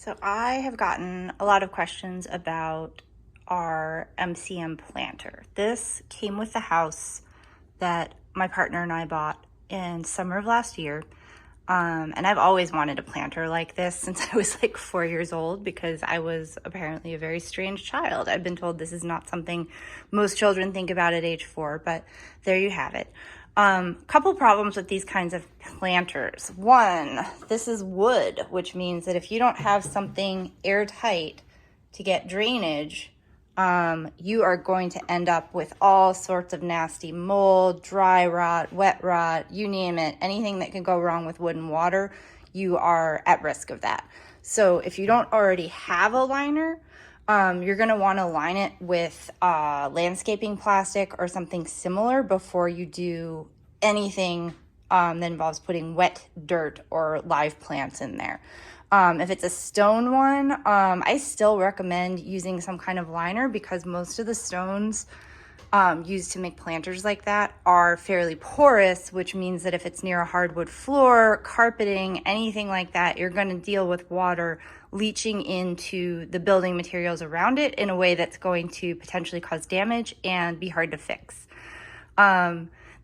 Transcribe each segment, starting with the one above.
So I have gotten a lot of questions about our MCM planter. This came with the house that my partner and I bought in summer of last year. And I've always wanted a planter like this since I was like 4 years old, because I was apparently a very strange child. I've been told this is not something most children think about at age 4, but there you have it. Couple problems with these kinds of planters. One, this is wood, which means that if you don't have something airtight to get drainage, you are going to end up with all sorts of nasty mold, dry rot, wet rot, you name it. Anything that can go wrong with wood and water, you are at risk of that. So if you don't already have a liner, you're going to want to line it with landscaping plastic or something similar before you do anything that involves putting wet dirt or live plants in there. If it's a stone one, I still recommend using some kind of liner, because most of the stones used to make planters like that are fairly porous, which means that if it's near a hardwood floor, carpeting, anything like that, you're going to deal with water leaching into the building materials around it in a way that's going to potentially cause damage and be hard to fix.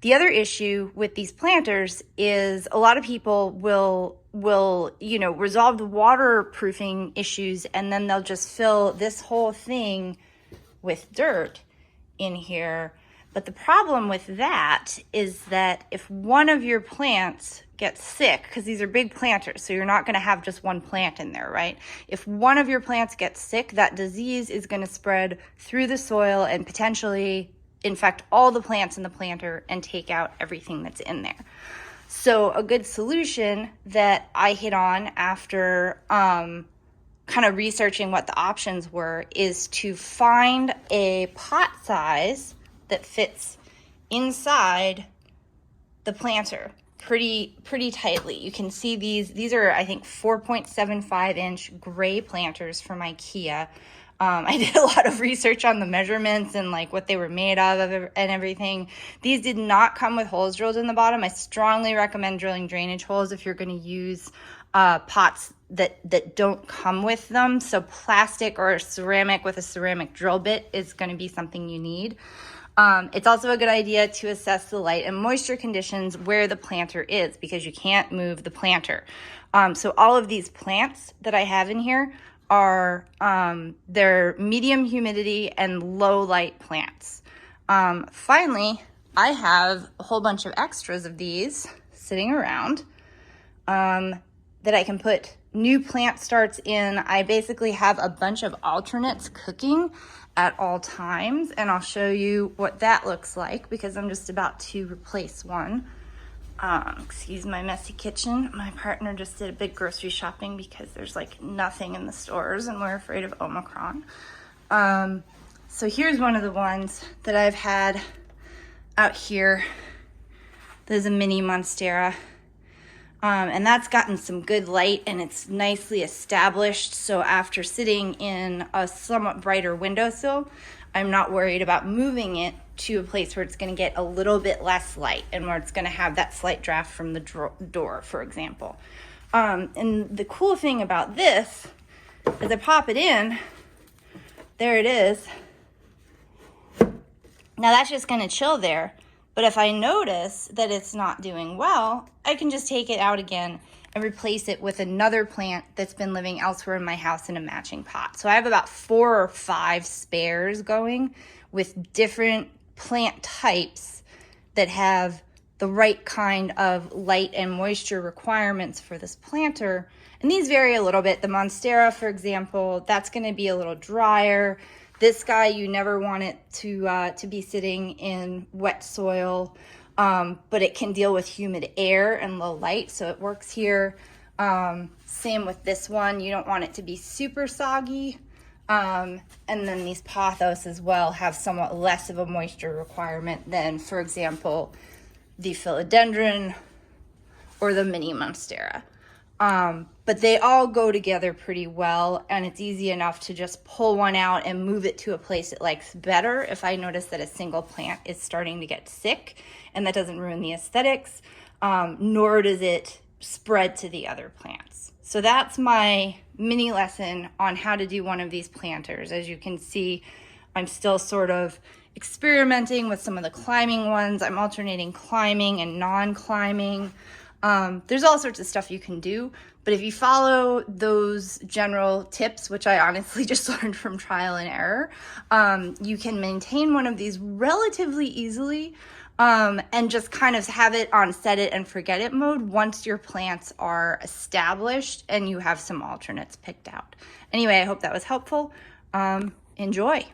The other issue with these planters is a lot of people will resolve the waterproofing issues, and then they'll just fill this whole thing with dirt in here. But the problem with that is that if one of your plants gets sick, because these are big planters, so you're not going to have just one plant in there, right? If one of your plants gets sick, that disease is going to spread through the soil and potentially infect all the plants in the planter and take out everything that's in there. So a good solution that I hit on after kind of researching what the options were is to find a pot size that fits inside the planter pretty tightly. You can see these are, I think, 4.75 inch gray planters from IKEA. I did a lot of research on the measurements and like what they were made of and everything. These did not come with holes drilled in the bottom. I strongly recommend drilling drainage holes if you're going to use pots that don't come with them. So plastic or ceramic with a ceramic drill bit is going to be something you need. It's also a good idea to assess the light and moisture conditions where the planter is, because you can't move the planter. So all of these plants that I have in here are they're medium humidity and low light plants. Finally, I have a whole bunch of extras of these sitting around that I can put new plant starts in. I basically have a bunch of alternates cooking at all times, and I'll show you what that looks like because I'm just about to replace one. Excuse my messy kitchen. My partner just did a big grocery shopping because there's like nothing in the stores and we're afraid of Omicron. So here's one of the ones that I've had out here. There's a mini monstera. And that's gotten some good light and it's nicely established. So after sitting in a somewhat brighter windowsill, I'm not worried about moving it to a place where it's going to get a little bit less light and where it's going to have that slight draft from the door, for example. And the cool thing about this is I pop it in, there it is. Now that's just going to chill there. But if I notice that it's not doing well, I can just take it out again and replace it with another plant that's been living elsewhere in my house in a matching pot. So I have about 4 or 5 spares going with different plant types that have the right kind of light and moisture requirements for this planter. And these vary a little bit. The Monstera, for example, that's going to be a little drier. This guy, you never want it to be sitting in wet soil, but it can deal with humid air and low light, so it works here. Same with this one. You don't want it to be super soggy. And then these pothos as well have somewhat less of a moisture requirement than, for example, the philodendron or the mini monstera. But they all go together pretty well, and it's easy enough to just pull one out and move it to a place it likes better if I notice that a single plant is starting to get sick, and that doesn't ruin the aesthetics, nor does it spread to the other plants. So that's my mini lesson on how to do one of these planters. As you can see, I'm still sort of experimenting with some of the climbing ones. I'm alternating climbing and non-climbing. There's all sorts of stuff you can do, but if you follow those general tips, which I honestly just learned from trial and error, you can maintain one of these relatively easily, and just kind of have it on set it and forget it mode once your plants are established and you have some alternates picked out. Anyway, I hope that was helpful. Enjoy.